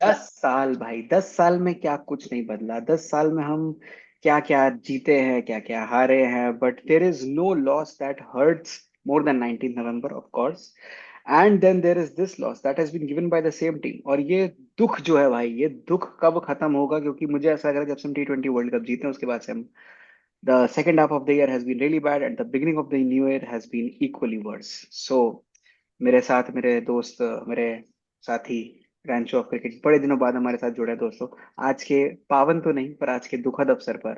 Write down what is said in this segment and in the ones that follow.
10 साल भाई, 10 साल में क्या कुछ नहीं बदला। 10 साल में हम क्या क्या जीते हैं, क्या क्या हारे हैं, but there is no loss that hurts more than 19 November, of course. And then there is this loss that has been given by the same team. और ये दुख जो है भाई, ये दुख कब खत्म होगा? क्योंकि मुझे ऐसा लग रहा है जब से हम T20 वर्ल्ड कप जीते हैं उसके बाद से हम, the second half of the year has been really bad and the beginning of the new year has been equally worse. So मेरे साथ मेरे दोस्त, मेरे साथी रैंचो ऑफ क्रिकेट बड़े दिनों बाद हमारे साथ जुड़े हैं दोस्तों। आज के पावन तो नहीं, पर आज के दुखद अवसर पर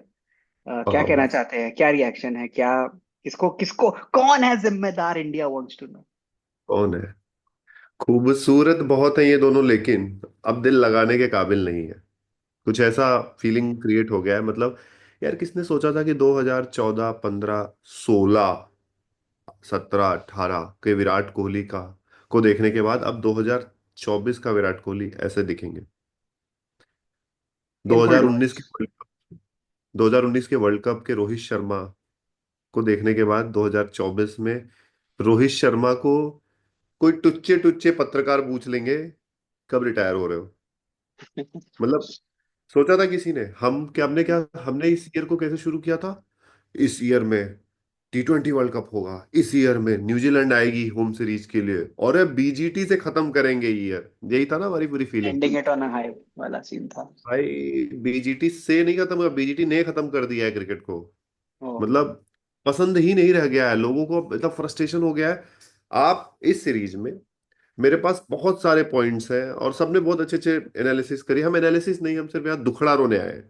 क्या कहना हाँ, चाहते हैं? क्या रिएक्शन है? क्या, किसको किसको, कौन है जिम्मेदार? India wants to know. कौन है? खूबसूरत बहुत है ये दोनों, लेकिन अब दिल लगाने के काबिल नहीं है। कुछ ऐसा फीलिंग क्रिएट हो गया है, मतलब यार किसने सोचा था कि 2014, 15, 16, 17, 18 के विराट कोहली का को देखने के बाद अब 2024 का विराट कोहली ऐसे दिखेंगे। Painful 2019 truth. के 2019 के वर्ल्ड कप के रोहित शर्मा को देखने के बाद 2024 में रोहित शर्मा को कोई टुच्चे टुच्चे पत्रकार पूछ लेंगे, कब रिटायर हो रहे हो? मतलब सोचा था किसी ने? हम क्या, हमने इस ईयर को कैसे शुरू किया था? इस ईयर में T20 वर्ल्ड कप होगा, इस ईयर में न्यूजीलैंड आएगी होम सीरीज के लिए, और अब बीजीटी से खत्म करेंगे ये ईयर। यही था ना हमारी पूरी feeling. Ending it on a high वाला सीन था। भाई बीजीटी से नहीं खत्म हुआ, बीजीटी ने खत्म कर दिया है क्रिकेट को। ओ, मतलब पसंद ही नहीं रह गया है लोगों को, इतना फ्रस्ट्रेशन हो गया है। आप इस सीरीज में, मेरे पास बहुत सारे पॉइंट्स हैं और सबने बहुत अच्छे अच्छे एनालिसिस करी। हम एनालिसिस नहीं, हम सिर्फ यहाँ दुखड़ा रोने आए हैं।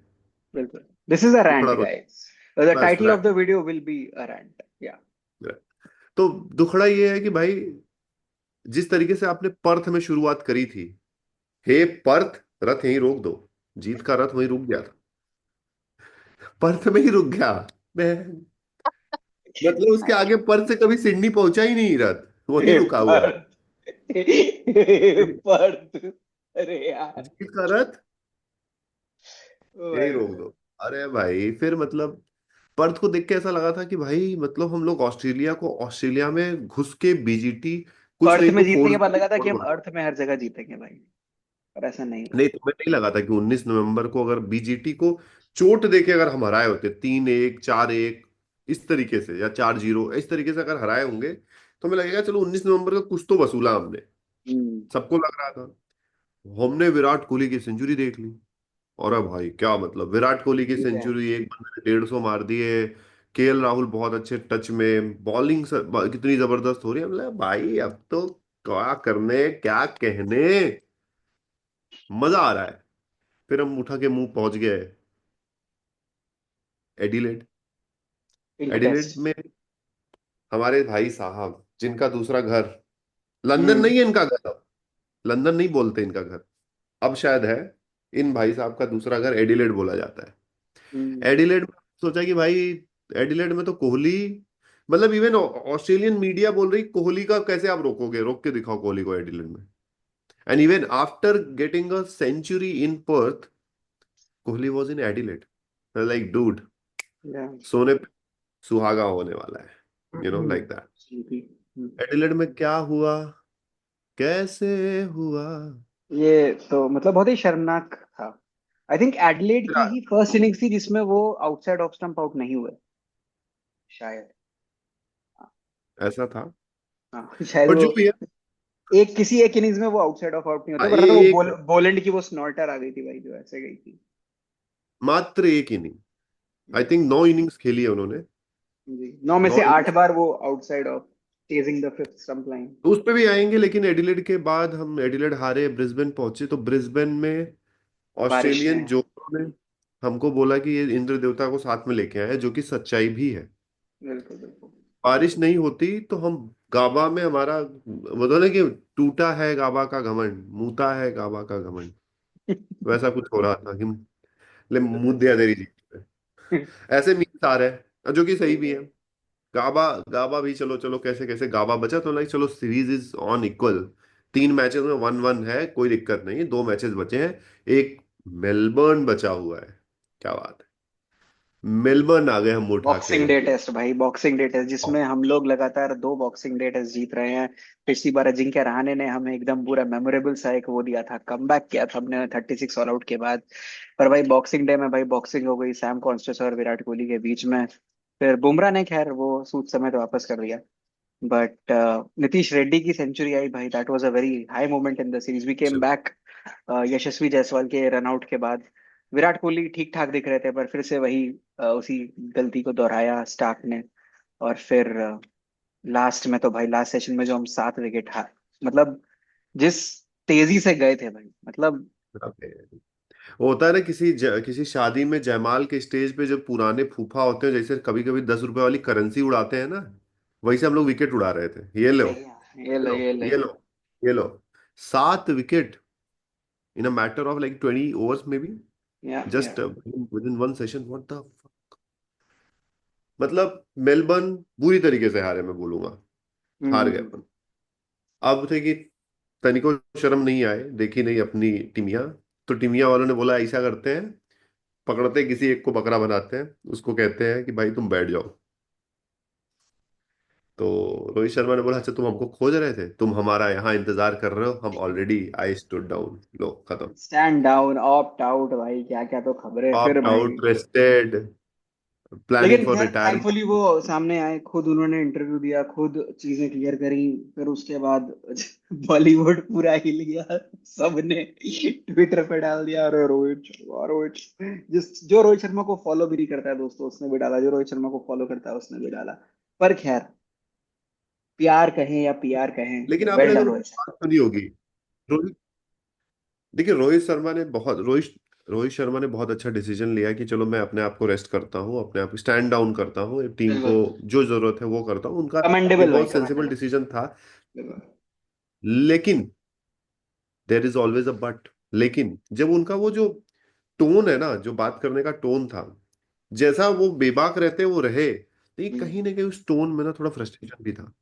बिल्कुल। दिस इज अ दुखड़ा रैंट रोने, गाइस। द बस title of the video will be a rant, yeah. तो दुखड़ा ये है कि भाई, जिस तरीके से आपने पर्थ में शुरुआत करी थी, हे पर्थ, रथ यहीं रोक दो। जीत का रथ वहीं रुक गया था, पर्थ में ही रुक गया। मैं मतलब उसके आगे पर्थ से कभी सिडनी पहुंचा ही नहीं रथ, वहीं रुका हुआ है। पर पर अरे यार। जीत का रथ ओ यहीं भाई रोक साहब। दो। अरे भाई फिर मतलब पर्थ को देख के ऐसा लगा था कि भाई मतलब हम लोग ऑस्ट्रेलिया को, ऑस्ट्रेलिया में घुस के बीजीटी कुछ पर्थ नहीं में तो जीतने फोर्स के बाद लगा था कि हम देगी। अर्थ में हर जगह जीतेंगे भाई, पर ऐसा नहीं हुआ। नहीं, तुम्हें नहीं लगा था कि 19 नवंबर को अगर बीजीटी को चोट देके अगर हम हराए होते, 3-1, 4-1 इस तरीके से, या 4-0 इस तरीके से अगर हराए होंगे, तो हमें लगेगा चलो 19 नवंबर का कुछ तो वसूला हमने। हम्म। सबको लग रहा था। हमने विराट कोहली की सेंचुरी देख ली, और अब भाई क्या मतलब, विराट कोहली की ठीक है। सेंचुरी, एक बंदे ने 150 मार दिए। केएल राहुल बहुत अच्छे टच में, बॉलिंग कितनी जबरदस्त हो रही है। मतलब भाई अब तो क्या करने, क्या कहने, मजा आ रहा है। फिर हम उठा के मुंह पहुंच गए एडिलेड। Pink Adelaide test. में हमारे भाई साहब जिनका दूसरा घर, लंदन हम्म। नहीं है इनका घर अब, लंदन नहीं बोलते इनका घर, अब शायद है। इन भाई साहब का दूसरा घर एडिलेड बोला जाता है। हम्म। एडिलेड में सोचा कि भाई, एडिलेड में तो कोहली, मतलब इवन ऑस्ट्रेलियन मीडिया बोल रही कोहली का कैसे आप रोकोगे, रोक के दिखाओ कोहली को एडिलेड में। And even after getting a century in Perth, Kohli was in Adelaide. Like dude, yeah. सोने पे सुहागा होने वाला है, लाइक दैट। जीपी। एडिलेड में क्या हुआ, कैसे हुआ? ये तो मतलब बहुत ही शर्मनाक था। आई थिंक एडलेड की ही फर्स्ट इनिंग्स थी जिसमें वो आउटसाइड ऑफ स्टंप आउट नहीं हुए, शायद। ऐसा था। हाँ शायद पर वो जो भी है, एक किसी एक इनिंग्स में वो आउटसाइड ऑफ आउट नहीं होता, वरना तो वो एक, बोलेंड की वो स्नॉल्टर आ गई थी भाई, जो ऐसे गई थी। मात्र एक इनिंग, आई Yeah. थिंक 9 इनिंग्स खेली है उन्होंने। जी, 9 में से 8 9 इनिंग्स, बार वो outside of chasing the fifth stump line. उस पे भी आएंगे, लेकिन एडिलेड के बाद हम, एडिलेड हारे, ब्रिस्बेन पहुंचे, तो ब्रिस्बेन में बारिश ऑस्ट्रेलियन में। जोड़ों ने हमको बोला कि ये इंद्र देवता को साथ में लेके आए, जो कि सच्चाई भी है। बिल्कुल बिल्कुल। बारिश नहीं होती तो हम गाबा में हमारा, बोलो ना कि टूटा है गाबा का घमंड, मूता है गाबा का घमंड, वैसा कुछ हो रहा था कि ले मुंह दिया तेरी जीत पे। ऐसे मीम्स आ रहे हैं जो कि सही ठीक भी है। है। गाबा, गाबा भी चलो चलो, कैसे कैसे गाबा बचा तो लाइक चलो series is on equal. 3 matches में 1-1 है, कोई दिक्कत नहीं, 2 मैचेस बचे हैं, एक मेलबर्न बचा हुआ है। क्या बात है। मेलबर्न आ गए हम उठा के। बॉक्सिंग डे टेस्ट भाई, बॉक्सिंग डे टेस्ट जिसमें हम लोग लगातार दो बॉक्सिंग डे टेस्ट जीत रहे हैं। पिछली बार अजिंक्य रहाणे ने हमें एकदम पूरा मेमोरेबल सा एक वो दिया था, कमबैक किया था हमने 36 ऑल आउट के बाद। पर भाई बॉक्सिंग डे में भाई बॉक्सिंग हो गई सैम कॉन्स्टेस और विराट कोहली के बीच में। फिर बुमराह ने खैर वो सूद समेत वापस कर दिया। बट नीतीश रेड्डी की सेंचुरी आई भाई, that was a very high moment in the series, we came back Yashasvi Jaiswal के रनआउट के बाद। विराट कोहली ठीक ठाक दिख रहे थे, पर फिर से वही उसी गलती को दोहराया स्टार्क ने। और फिर लास्ट में तो भाई, लास्ट सेशन में जो हम 7 विकेट हार, मतलब जिस तेजी से गए थे भाई, मतलब। वो होता है ना किसी शादी में जयमाल के स्टेज पे जब पुराने फूफा होते हैं, जैसे कभी कभी 10 रुपए वाली करेंसी उड़ाते हैं ना, वैसे हम लोग विकेट उड़ा रहे थे। ये लो, सही है, ये ये ले लो, ये ले। ये लो, ये लो। 7 wicket in a matter of like 20 overs में बी, या just with in one session. What the, मतलब मेलबर्न बुरी तरीके से हारे, मैं बोलूंगा। हार गए हम्म। अपन। अब थे कि तनिको शर्म नहीं आए, देखी नहीं अपनी टीमिया, तो टीमिया वालों ने बोला ऐसा करते हैं, पकड़ते किसी एक को बकरा बनाते हैं, उसको कहते हैं कि भाई तुम बैठ जाओ। तो रोहित शर्मा ने बोला अच्छा तुम हमको खोज रहे थे, तुम हमारा यहाँ इंतजार कर रहे हो, हम ऑलरेडी आई स्टूड डाउन, लो खत्म। स्टैंड डाउन, ऑप्ट आउट भाई, क्या क्या तो खबरें फिर ऑप्ट भाई। आउट, रेस्टेड, प्लानिंग लेकिन फॉर खैर रिटायरमेंट। थैंकफुली वो सामने आए, खुद उन्होंने इंटरव्यू दिया, खुद चीजें क्लियर करी। फिर उसके बाद बॉलीवुड पूरा हिल गया, सबने ट्विटर पे डाल दिया, अरे रोहित शर्मा, रोहित जिस जो रोहित शर्मा को फॉलो भी नहीं करता है दोस्तों उसने भी डाला, जो रोहित शर्मा को फॉलो करता है उसने भी डाला। पर खैर, प्यार कहें या पीआर कहें, लेकिन आपने वेल अगर डन उनकी रोहित बात सुनी होगी, रोहित, देखिए रोहित शर्मा ने बहुत अच्छा डिसीजन लिया कि चलो मैं अपने आप को रेस्ट करता हूँ, अपने आप को स्टैंड डाउन करता हूँ, टीम शर्मा। को बिल्कुल। जो जरूरत है वो करता हूँ। उनका ये कमेंडेबल भाई, बहुत सेंसिबल कमेंडेबल। डिसीजन था। बिल्कुल। लेकिन there is always a but. लेकिन जब उनका वो जो टोन है ना, जो बात करने का टोन था, जैसा वो बेबाक रहते वो रहे, लेकिन हम्म। कहीं ना कहीं उस टोन में ना थोड़ा फ्रस्ट्रेशन भी था।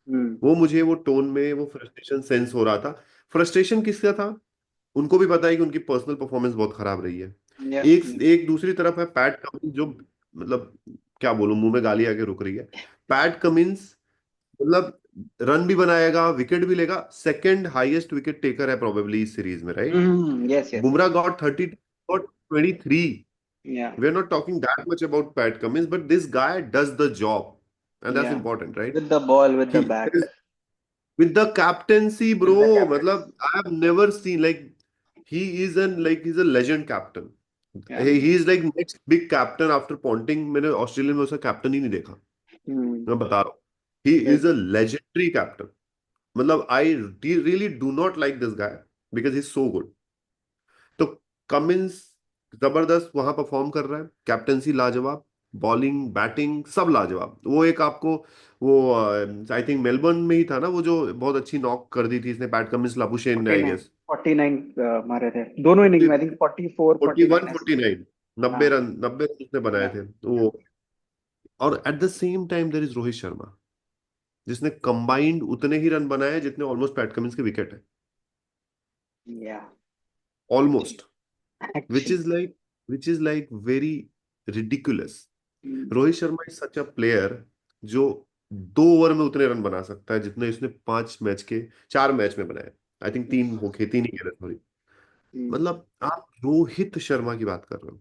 हम्म। वो मुझे वो टोन में वो फ्रस्ट्रेशन सेंस हो रहा था। फ्रस्ट्रेशन किसका था? उनको भी पता है कि उनकी पर्सनल परफॉर्मेंस बहुत खराब रही है। या। एक एक दूसरी तरफ है पैट कमिंस, जो मतलब क्या बोलूं, मुंह में गाली आके रुक रही है। पैट कमिंस मतलब रन भी बनाएगा, विकेट भी लेगा, सेकंड हाईएस्ट विकेट टेकर है प्रोबेबली इस सीरीज में, right? Yes yes Bumrah yes. Got 30, got 23। या। We are not talking that much about Pat Cummins, but this guy does the job, and that's या। important, right? With the ball, with the He bat. is with the captaincy, with the bro. Captain. मतलब I have never seen like he's a legend captain. या। He is like next big captain after Ponting. मैंने Australia में उसका captain ही नहीं देखा, हम्म। मैं बता रहा हूँ। He is a बिल्कुल। legendary captain. मतलब I really do not like this guy because he's so good. तो कमिंस जबरदस्त वहां परफॉर्म कर रहा है, कैप्टेंसी लाजवाब, बॉलिंग बैटिंग सब लाजवाब। वो एक आपको वो आई थिंक मेलबर्न में ही था ना, वो जो बहुत अच्छी नॉक कर दी थी इसने, पैट कमिंस लाबुशेन ने, फोर्टी आई नाइन गेस। 49 मारे थे दोनों इनिंग में, आई थिंक 44 फोर्टी वन 49 ऐसे। 49 हाँ। 90 रन, 90 रन उसने बनाए या। थे तो वो। और at the same time there is Rohit Sharma, जिसने कंबाइंड उतने ही रन बनाए जितने ऑलमोस्ट पैट कमिंस के विकेट है, yeah. Almost. Which actually. Is like which is like very ridiculous. Rohit Sharma is such a player जो 2 ओवर में उतने रन बना सकता है जितने इसने 5 मैच के 4 मैच में बनाए। आई थिंक 3 ही खेले, सॉरी। मतलब आप रोहित शर्मा की बात कर रहे हो,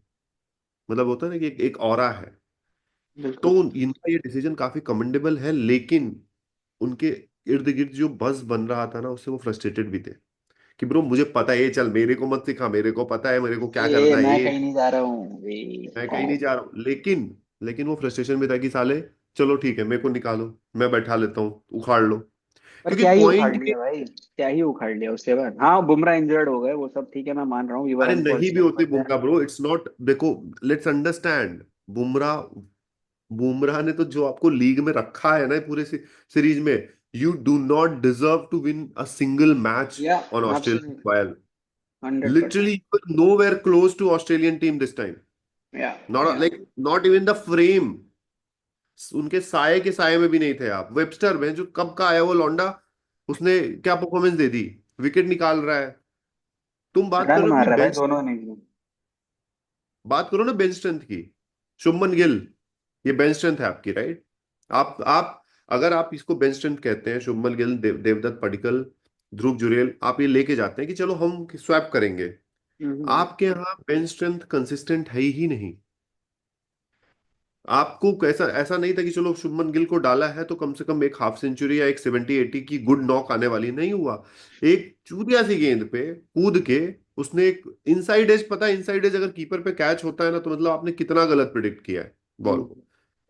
मतलब होता है ना कि एक ऑरा है। तो बिल्कुल। इनका ये डिसीजन काफी कमेंडेबल है, लेकिन उनके इर्द गिर्द जो बस बन रहा था ना, उससे वो फ्रस्ट्रेटेड भी थे कि ब्रो मुझे पता है, ये चल मेरे को मत सिखा, मेरे को पता है मेरे को क्या ये करना है मैं ये, कहीं नहीं जा रहा हूँ ये। मैं कहीं नहीं जा रहा हूँ। लेकिन लेकिन वो फ्रस्ट्रेशन में था कि साले चलो ठीक है, मेरे को निकालो, मैं बैठा लेता हूँ, उखाड़ लो। पर क्योंकि क्या ही उखाड़ पॉइंट लिया ये, भाई, क्या ही उखाड़ लिया उसके बाद। हाँ बुमराह इंजर्ड हो गए, वो सब ठीक है, मैं मान रहा हूँ, यू वर अरे नहीं भी अनफॉर्चुनेट होते for their. Bumrah bro, it's not, देखो, लेट्स अंडरस्टैंड। बुमराह बुमराह ने तो जो आपको लीग में रखा है ना पूरे सीरीज में, you do not deserve to win a single match या। On Australian absolutely. Soil. 100%। Literally, you were nowhere close to Australian team this time. या। Not या। like not even the frame. उनके साय के साय में भी नहीं थे आप। वेबस्टर में जो कब का आया वो लौंडा, उसने क्या परफॉर्मेंस दे दी, विकेट निकाल रहा है। तुम बात रन करो मार अपनी रहा है भाई बेंच, दोनों इनिंग्स में। बात करो ना बेंच स्ट्रेंथ की। शुभमन गिल, ये बेंच स्ट्रेंथ है आपकी, राइट? आप अगर आप इसको बेंच स्ट्रेंथ कहते हैं, शुभमन गिल, देवदत्त पडिक्कल, ध्रुव जुरेल, आप ये लेके जाते हैं कि चलो हम स्वैप करेंगे, हम्म, आपके यहाँ बेंच स्ट्रेंथ कंसिस्टेंट है ही नहीं। आपको कैसा, ऐसा नहीं था कि चलो शुभमन गिल को डाला है तो कम से कम एक हाफ सेंचुरी या एक 70-80 की गुड नॉक आने वाली, नहीं हुआ। एक चूतिया सी गेंद पे कूद के उसने एक इनसाइड एज, पता है इनसाइड एज अगर कीपर पे कैच होता है ना, तो मतलब आपने कितना गलत प्रिडिक्ट किया है बॉल को। हम्म।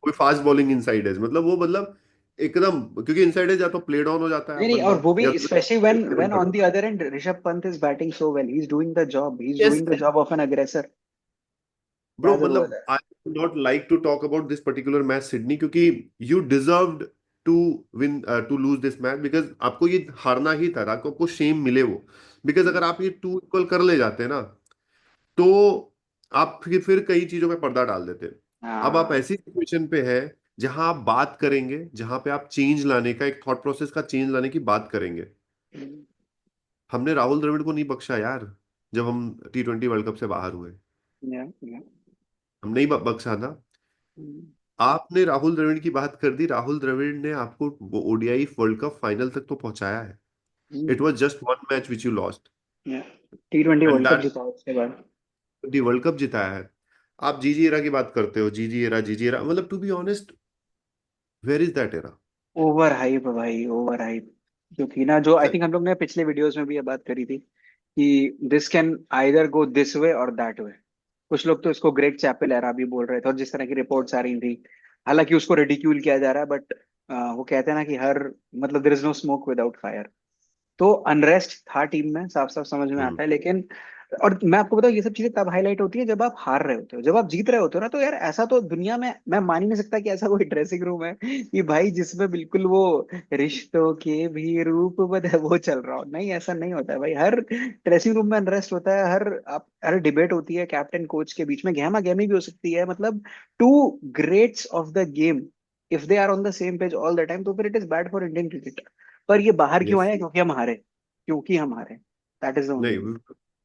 कोई फास्ट बॉलिंग इनसाइड एज, मतलब वो मतलब एकदम, क्योंकि इनसाइड एज या तो प्ले डाउन हो जाता है नहीं नहीं, और बंदा, वो भी या तो specially when on the other end Rishabh Pant is batting so well, he is doing the job, he is yes doing the job of an aggressor. Bro, क्या जरूरत मतलब है? I not like to talk about this particular match Sydney, क्योंकि you deserved to win, to lose this match, because आपको ये हारना ही था, आपको शेम मिले वो। बिकॉज अगर आप ये टू इक्वल कर ले जाते ना, तो आप फिर कई चीजों में पर्दा डाल देते। अब आप हाँ। ऐसी सिचुएशन पे है जहां आप बात करेंगे, जहां पे आप चेंज लाने का, एक थॉट प्रोसेस का चेंज लाने की बात करेंगे। हमने राहुल द्रविड़ को नहीं बख्शा यार, जब हम T20 वर्ल्ड कप से बाहर हुए, या। हम नहीं बख्शा था। आपने राहुल द्रविड़ की बात कर दी, राहुल द्रविड़ ने आपको ओडीआई वर्ल्ड कप फाइनल तक तो पहुंचाया है। It was just one match which you lost, T20 and world cup that जीता उसके बाद। वर्ल्ड कप जिताया है। आप जीजी एरा की बात करते हो, जीजी एरा, मतलब to be honest, where is that era? Over hype भाई, ओवर हाइप। क्योंकि ना, जो आई थिंक हम लोग ने पिछले वीडियोस में भी ये बात करी थी कि this can either go this way और दैट वे। कुछ लोग तो इसको ग्रेग चैपल एरा भी बोल रहे थे, और जिस तरह की रिपोर्ट्स आ रही थी, हालांकि उसको रिडिक्यूल किया जा रहा है, बट वो कहते हैं ना कि हर, मतलब there is no smoke without fire. तो अनरेस्ट था टीम में, साफ साफ समझ में हम्म। आता है, लेकिन और मैं आपको बताऊं, ये सब चीजें तब हाईलाइट होती है जब आप हार रहे होते हो। जब आप जीत रहे होते हो ना, तो यार ऐसा तो दुनिया में मैं मान ही नहीं सकता कि ऐसा कोई ड्रेसिंग रूम है कि भाई जिसमें बिल्कुल वो रिश्तों के भी रूप बदल वो चल रहा हो। नहीं, ऐसा नहीं होता है भाई। हर ड्रेसिंग रूम में अनरेस्ट होता है, हर डिबेट होती है कैप्टन कोच के बीच में, गहमा गहमी भी हो सकती है, मतलब two greats of the game if they are on the same page all the time, तो फिर it is bad for Indian cricket. पर ये बाहर क्यों यस। आए? क्योंकि हम हारे, क्योंकि हम हारे। That is the only. नहीं,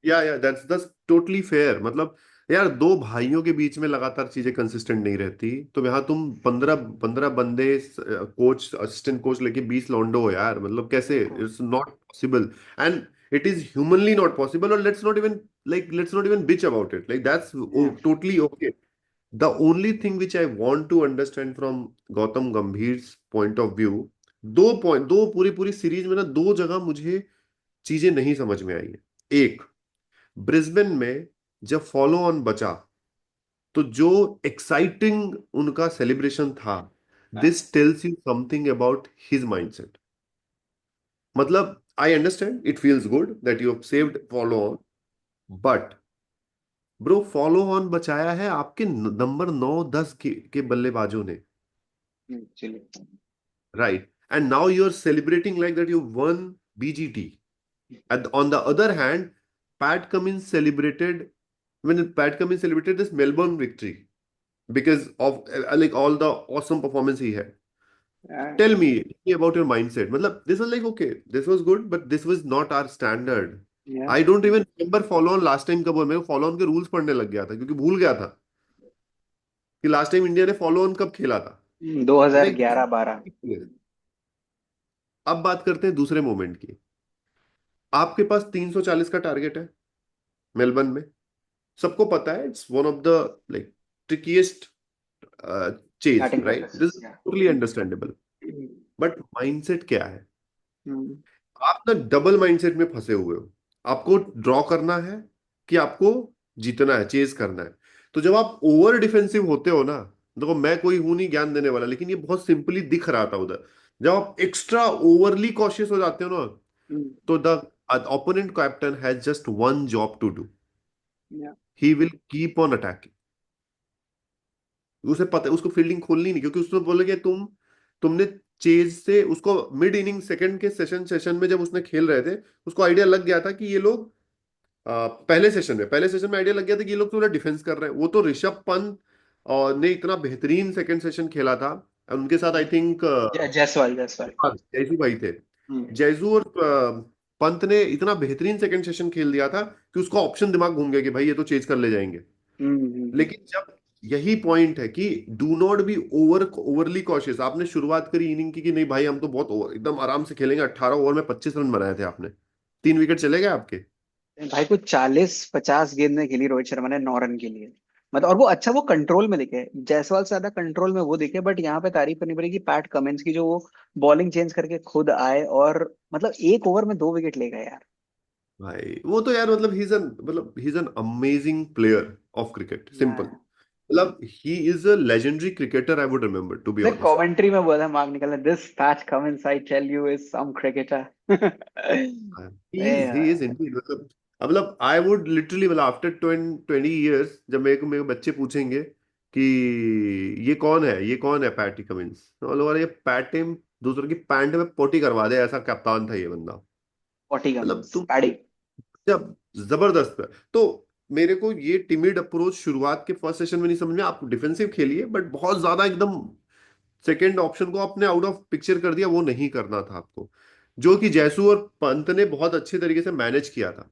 या दैट्स टोटली फेयर, मतलब यार दो भाइयों के बीच में लगातार चीजें कंसिस्टेंट नहीं रहती, तो यहाँ तुम 15 15 बंदे, कोच असिस्टेंट कोच लेके 20 लौंडो हो यार, मतलब कैसे? It's not possible, and it is humanly not possible, और let's not even bitch about it, like that's totally okay. The only thing which I want to understand from Gautam Gambhir point of view, दो पूरी पूरी series में ना, दो जगह मुझे चीजें नहीं समझ में आई है। एक, ब्रिस्बेन में जब फॉलो ऑन बचा, तो जो एक्साइटिंग उनका सेलिब्रेशन था, this tells you something about his mindset. मतलब I understand it feels good that you have saved follow on, but bro, follow on बचाया है आपके नंबर 9 10 के बल्लेबाजों ने, चलिए। Right? And now you are celebrating like that you won BGT. On the other hand, Pat Cummins celebrated when Pat Cummins celebrated this Melbourne victory because of like all the awesome performance he had. Tell me about your mindset. मतलब this was like okay, this was good, but this was not our standard. I don't even remember follow on last time कब हुआ। मेरे को follow on के rules पढ़ने लग गया था, क्योंकि भूल गया था कि लास्ट टाइम इंडिया ने follow on कब खेला था। लाइक 2011-12। अब बात करते हैं दूसरे मोमेंट की। आपके पास 340 का टारगेट है मेलबर्न में, सबको पता है it's one of the like ट्रिकीएस्ट chase, batting right? Service. This is totally understandable, but mindset क्या है? हम्म। आप ना डबल माइंडसेट में फंसे हुए हो। आपको ड्रॉ करना है कि आपको जीतना है, चेज करना है। तो जब आप ओवर डिफेंसिव होते हो ना, देखो मैं कोई हूं नहीं ज्ञान देने वाला, लेकिन ये बहुत सिंपली दिख रहा था उधर। जब आप एक्स्ट्रा ओवरली कॉशियस हो जाते हो ना, तो the opponent captain has just one job to do, he will keep on attacking. उसे पता है उसको फील्डिंग खोलनी नहीं, क्योंकि उसने बोला कि तुमने चेज से उसको मिड इनिंग सेकंड के सेशन में जब उसने खेल रहे थे, उसको आइडिया लग गया था कि ये लोग पहले सेशन में आइडिया लग गया था कि ये लोग थोड़ा डिफेंस कर रहे हैं। वो तो ऋषभ पंत ने इतना बेहतरीन सेकंड सेशन खेला था, उनके साथ आई थिंक जायसवाल, जायसवाल। जयसू भाई थे। हम्म, जयसू और पंत ने इतना बेहतरीन सेकंड सेशन खेल दिया था कि उसका ऑप्शन दिमाग घूम गया कि भाई ये तो चेज कर ले जाएंगे। हम्म, लेकिन जब यही पॉइंट है कि do not be overly cautious. आपने शुरुआत करी इनिंग की कि नहीं भाई हम तो बहुत एकदम आराम से खेलेंगे, 18 ओवर में 25 रन बनाए थे आपने, 3 विकेट चले गए आपके। भाई कुछ 40-50 गेंद में खेली रोहित शर्मा ने 9 रन के लिए। मतलब और वो अच्छा, वो कंट्रोल में दिखे, जायसवाल से ज्यादा कंट्रोल में वो दिखे। बट यहाँ पे तारीफ करनी पड़ेगी पैट कमिंस की, जो वो बॉलिंग चेंज करके खुद आए और मतलब 1 ओवर में 2 विकेट ले गए यार। भाई वो तो यार मतलब he is an amazing player of cricket, simple. हाँ। मतलब he is a legendary cricketer, I would remember to be मैं ऑनेस्ट। कमेंट्री में बोला Mark Nicholas, this Pat Cummins I tell you is some cricketer. He is indeed. मतलब I would literally, मतलब after 20 years जब मेरे को बच्चे पूछेंगे कि ये कौन है पैटी कमिंस, तो बोलो, ये पैटिम दूसरों की पैंट में पोटी करवा दे ऐसा कप्तान था ये बंदा। पॉटी मतलब कमिंस तुम पैडी। जब जबरदस्त है। तो मेरे को ये टिमिड अप्रोच शुरुआत के फर्स्ट सेशन में नहीं समझ में, आप डिफेंसिव खेलिए बट बहुत ज्यादा एकदम सेकेंड ऑप्शन को आपने आउट ऑफ पिक्चर कर दिया, वो नहीं करना था आपको, जो कि जयसू और पंत ने बहुत अच्छे तरीके से मैनेज किया था।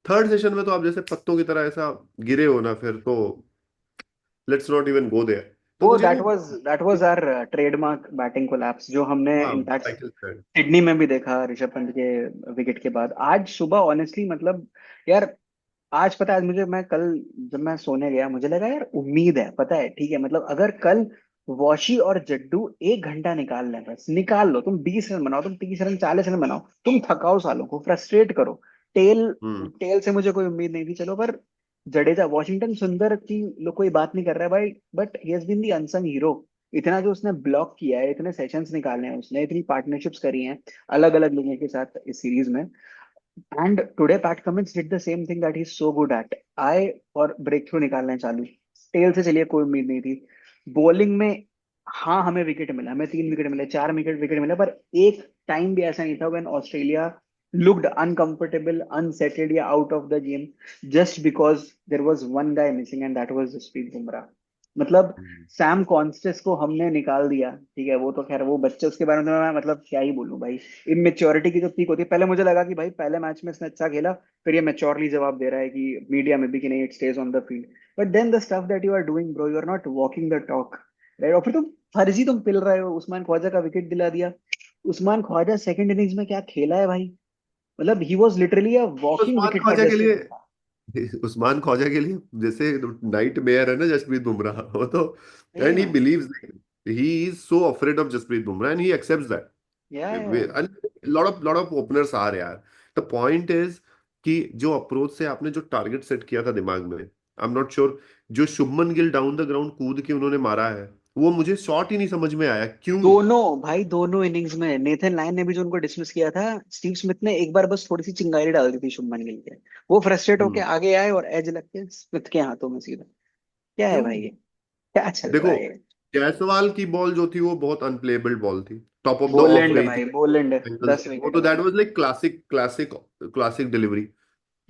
थर्ड सेशन में तो आप जैसे पत्तों की तरह ऐसा गिरे हो ना, फिर तो let's not even go there. तो वो मुझे वो, that was our trademark batting collapse, जो हमने हाँ इनफैक्ट साइकिल थ्रेड। सिडनी में भी देखा ऋषभ पंत के विकेट के बाद। आज सुबह ऑनेस्टली मतलब यार, आज पता है, आज मुझे, मैं कल जब मैं सोने गया मुझे लगा यार उम्मीद है, पता है, ठीक है, मतलब अगर कल वॉशी और जड्डू 1 घंटा निकाल लें, बस निकाल लो, तुम 20 रन बनाओ, तुम 30 रन 40 रन बनाओ, तुम थकाओ सालों को, फ्रस्ट्रेट करो। टेल हम्म। टेल से मुझे कोई उम्मीद नहीं थी, चलो, पर जडेजा, वॉशिंगटन सुंदर की लोग कोई बात नहीं कर रहा है भाई, but he has been the unsung hero. इतना जो उसने ब्लॉक किया है, इतने सेशंस निकाले हैं उसने, इतनी पार्टनरशिप्स करी हैं अलग अलग लोगों के साथ इस सीरीज में। And today PAT Cummins did the same thing that he is so good at, आए और ब्रेक थ्रू निकालना चालू। टेल से चलिए कोई उम्मीद नहीं थी। बॉलिंग में हाँ, हमें विकेट मिला, हमें 3 विकेट मिले, 4 विकेट विकेट मिले, पर एक टाइम भी ऐसा नहीं था when Australia looked uncomfortable, unsettled या out of the game, just because there was one guy missing and that was Jasprit Bumrah. मतलब हम्म। सैम कॉन्स्टेस को हमने निकाल दिया, ठीक है, वो तो खैर वो बच्चे, उसके बारे में तो मैं मतलब क्या ही बोलूं भाई। इमेच्योरिटी की जो पीक होती है, पहले मुझे लगा कि भाई पहले मैच में इसने अच्छा खेला, फिर ये मेच्योरली जवाब दे रहा है कि मीडिया में भी कि नहीं, it stays on the field. But then the stuff that you are doing bro, you are not walking the talk, right? और फिर तुम फर्जी तुम पिल रहे हो, उस्मान ख्वाजा का विकेट दिला दिया। उस्मान ख्वाजा सेकंड इनिंग्स में क्या खेला है भाई, मतलब he was literally a walking Usman wicket for Khawaja के जसप्रीत लिए बुमराह। उस्मान ख्वाजा के लिए जैसे नाइट मेयर है ना जसप्रीत बुमराह, वो तो, सही एंड ही में। Believes, he is so afraid of Jasprit Bumrah and he accepts that. या लॉट ऑफ ओपनर्स आ रहे यार। द पॉइंट इज कि जो अप्रोच से आपने जो टारगेट सेट किया था दिमाग में, आई एम नॉट श्योर, जो Shubman Gill down the ground कूद के उन्होंने मारा है, वो मुझे शॉट ही नहीं समझ में आया क्यों। दोनों भाई, दोनों इनिंग्स में नेथन लायन ने भी जो उनको डिसमिस किया था, स्टीव स्मिथ ने एक बार बस थोड़ी सी चिंगारी डाल दी थी शुभमन गिल के, वो फ्रस्ट्रेट होके हम्म। आगे आए और एज लग के स्मिथ के हाथों में सीधा। क्या है क्यों? भाई ये, क्या चल रहा देखो, है ये? जायसवाल की बॉल जो थी वो बहुत अनप्लेएबल बॉल थी, टॉप ऑफ द ऑफ बोलेंड गई थी भाई, बोलेंड, एंगल दस से, वो विकेट तो दैट भाई। Was like classic classic classic delivery.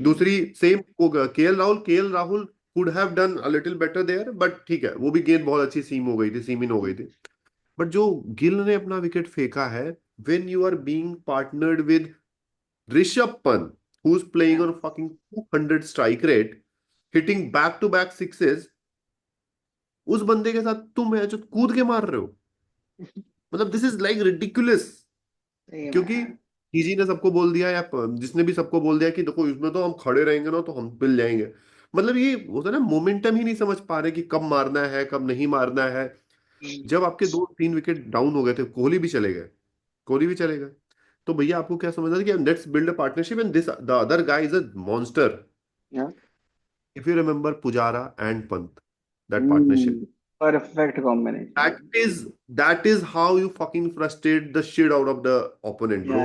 दूसरी same KL Rahul could have done a little better there, but ठीक है, वो भी गेंद बहुत अच्छी सीम हो गई थी, सीम इन हो गई थी। बट जो गिल ने अपना विकेट फेंका है, when you are being partnered with Rishabh Pant, who is playing on fucking 200 strike rate, hitting back to back sixes, उस बंदे के साथ तुम है जो कूद के मार रहे हो, मतलब दिस इज लाइक रिडिकुलस। सही में क्योंकि यार। किसी ने सबको बोल दिया, या जिसने भी सबको बोल दिया कि देखो इसमें तो हम खड़े रहेंगे ना तो हम पिल जाएंगे। मतलब ये होता है ना, मोमेंटम ही नहीं समझ पा रहे कि कब मारना है कब नहीं मारना है। जब आपके 2-3 विकेट डाउन हो गए थे, कोहली भी चले गए, तो भैया आपको क्या समझना था कि let's build a partnership and this the other guy is a monster. If you remember Pujara and Pant, that partnership, perfect combination. that is how you fucking frustrate the shit out of the opponent, bro.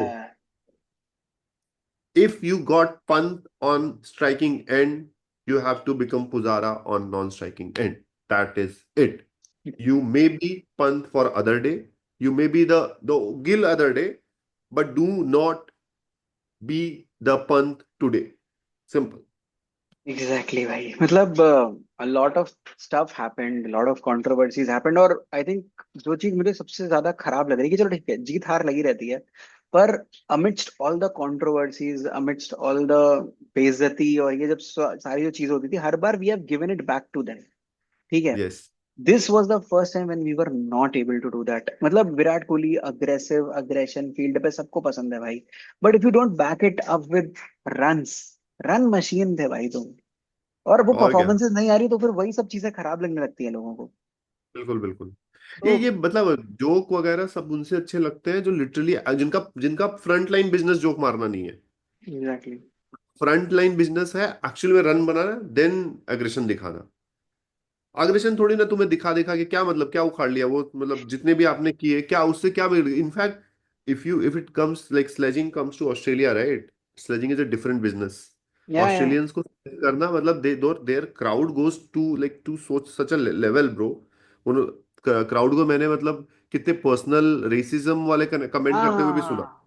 If you got Pant on striking end, you have to become Pujara on non-striking end. That is it. You may be Pant for other day, you may be the Gill other day, but do not be the Pant today. Simple. Exactly भाई, मतलब a lot of stuff happened, a lot of controversies happened, और I think जो चीज मुझे सबसे ज्यादा खराब लग रही है कि चलो ठीक है, जीत हार लगी रहती है, पर amidst all the controversies, amidst all the बेइज्जती, और ये जब सारी जो चीज होती थी, हर बार we have given it back to them, ठीक है, yes. This was the first time when we were not able to do that. मतलब Virat Kohli aggressive aggression field पे सबको पसंद है भाई, but if you don't back it up with runs, run machine थे भाई तुम, और वो और क्या, परफॉर्मेंसेस नहीं आ रही तो फिर वही सब चीजें खराब लगने लगती है लोगों को। बिल्कुल बिल्कुल। तो ये मतलब जोक वगैरह सब उनसे अच्छे लगते हैं जो लिटरली, जिनका जिनका फ्रंट लाइन बिजनेस जोक मारना नहीं है। एग्जैक्टली। फ्रंट लाइन बिजनेस है एक्चुअल में रन बनाना, देन एग्रेशन दिखाना। अग्रेशन थोड़ी ना तुम्हें दिखा दिखा के क्या मतलब, क्या उखाड़ लिया वो, मतलब जितने भी आपने किए क्या उससे क्या, in fact if it comes like sledging comes to Australia, right, sledging is a different business. या ऑस्ट्रेलियंस को करना मतलब they their crowd goes to like to सोच सच अ लेवल ब्रो। उन क्राउड को मैंने मतलब कितने पर्सनल रेसिज्म वाले कमेंट हाँ करते हुए हाँ भी सुना। हाँ,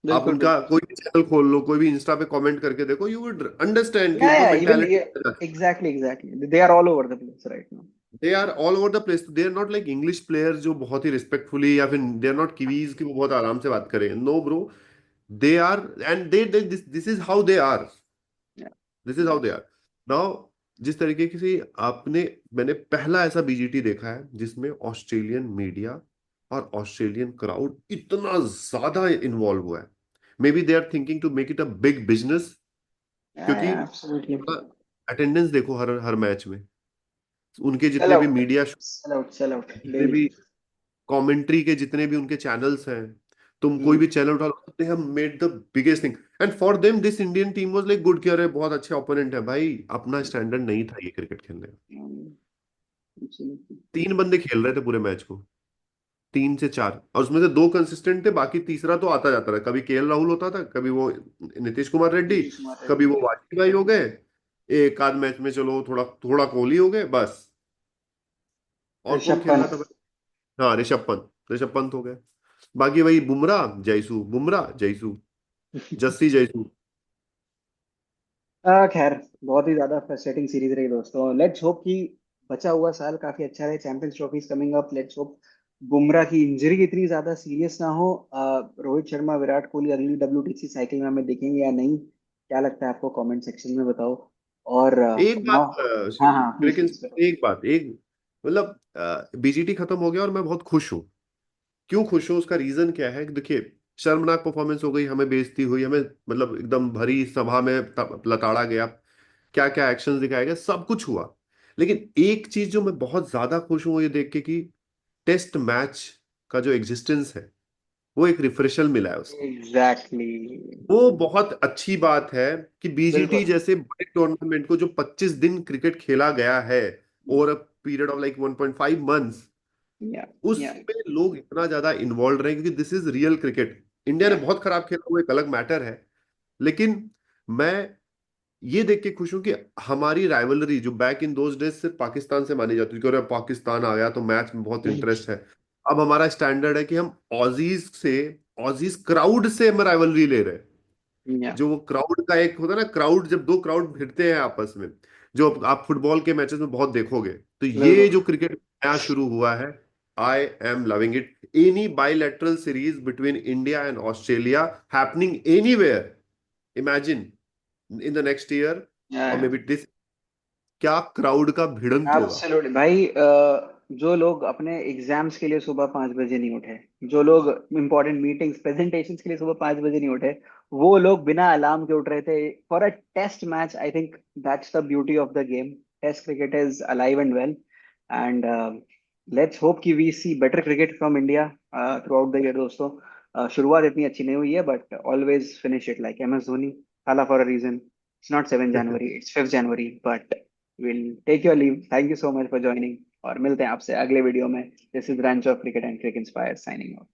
आप बिल्कुल उनका बिल्कुल। कोई भी चैनल खोल लो, कोई भी इंस्टा पे कमेंट करके देखो, यू वुड अंडरस्टैंड कि उनका या इवन ये, mentality. Exactly exactly, they are all over the place right now. They are all over the place, they are not like English player जो बहुत ही रिस्पेक्टफुली, या फिर दे आर नॉट कीवीज की वो बहुत आराम से बात करें, no bro. They are, and they this is how they are, this is how they are now. जिस तरीके की से आपने, मैंने पहला ऐसा बीजीटी देखा है जिसमें ऑस्ट्रेलियन मीडिया और ऑस्ट्रेलियन क्राउड इतना ज्यादा इन्वॉल्व हुआ है। Maybe they are thinking to make it a big business, क्योंकि एब्सोल्युटली। अटेंडेंस देखो हर हर मैच में, उनके सेल जितने भी out, media, sell out, sell out जितने डेली। भी कमेंट्री के जितने भी उनके चैनल्स हैं, तुम कोई भी चैनल उठा लो, they have made the biggest thing. And for them this Indian team was like good, कि अरे बहुत अच्छे ओपोनेंट है भाई, अपना स्टैंडर्ड नहीं था ये क्रिकेट खेलने का। तीन बंदे खेल रहे थे पूरे मैच को, तीन से चार, और उसमें से दो कंसिस्टेंट थे, बाकी तीसरा तो आता जाता रहा, कभी केएल राहुल होता था, कभी वो नीतीश कुमार रेड्डी, नीतीश कुमार कभी रेड्डी। वो वाजपेयी भाई हो गए, एक आध मैच में चलो थोड़ा थोड़ा कोहली हो गए बस। और कौन ऋषभ खेल रहा था पंत। भाई? हाँ, ऋषभ पंत हो गए। बाकी वही बुमराह जयसू, बुमराह जयसू, जस्सी जयसू। खैर, बहुत ही ज्यादा फ्रस्ट्रेटिंग सीरीज रही दोस्तों। लेट्स होप कि बचा हुआ साल काफी अच्छा रहे, champions trophies coming up. Let's hope Bumrah की इंजरी इतनी ज्यादा सीरियस ना हो। रोहित शर्मा विराट कोहली अगली WTC साइकिल में हमें देखेंगे या नहीं, क्या लगता है आपको? कमेंट सेक्शन में बताओ। और एक बात, नाउ, हाँ हाँ प्लीज लेकिन प्लीज। एक बात, एक मतलब बीजीटी खत्म हो गया और मैं बहुत खुश हूँ। क्यों खुश हूँ, उसका रीजन क्या है कि देखिए, शर्मनाक परफॉर्मेंस हो गई, हमें बेइज्जती हुई, हमें मतलब एकदम भरी सभा में लताड़ा गया, क्या क्या एक्शंस दिखाए गए, सब कुछ हुआ। लेकिन एक चीज जो मैं बहुत ज्यादा खुश हूं वो ये देख के कि टेस्ट मैच का जो एग्जिस्टेंस है, वो एक रिफ्रेशल मिला है उसको। एग्जैक्टली। वो बहुत अच्छी बात है कि बीजीटी बिल्कुल। जैसे बड़े टूर्नामेंट को जो 25 दिन क्रिकेट खेला गया है, over a period of like 1.5 months, या या उसमें लोग इतना ज्यादा इन्वॉल्व रहे, क्योंकि this is real cricket. India ने या बहुत खराब खेला, वो एक अलग मैटर है। लेकिन मैं ये देख के खुश हूं कि हमारी राइवलरी जो बैक इन दोज डेज सिर्फ पाकिस्तान से मानी जाती थी, कि अरे पाकिस्तान आ गया तो मैच में बहुत इंटरेस्ट है, अब हमारा स्टैंडर्ड है कि हम ऑजीज से, ऑजीज क्राउड से हम राइवलरी ले रहे हैं। या जो वो क्राउड का एक होता है ना, क्राउड जब दो क्राउड भिड़ते हैं आपस में, जो आप फुटबॉल के मैचेस में बहुत देखोगे, तो ये बिल्कुल। जो क्रिकेट नया शुरू हुआ है, I am loving it. Any bilateral series between India and Australia happening anywhere, imagine in the next year और मे बी दिस, क्या क्राउड का भिड़ंत होगा। एब्सोल्युटली भाई। जो लोग अपने एग्जाम्स के लिए सुबह 5 बजे नहीं उठे, जो लोग इंपॉर्टेंट मीटिंग्स प्रेजेंटेशंस के लिए सुबह 5 बजे नहीं उठे, वो लोग बिना अलार्म के उठ रहे थे for a test match. I think that's the beauty of the game. Test cricket is alive and well, and let's hope कि we see better cricket from India throughout the year दोस्तों। शुरुआत इतनी अच्छी नहीं हुई है, but always finish it like MS Dhoni, Thala for a reason. It's not 7 January, it's 5 January, but will take your leave. Thank you so much for joining, और मिलते हैं आपसे अगले वीडियो में। This is Ranch of cricket and Cric Inspire signing of.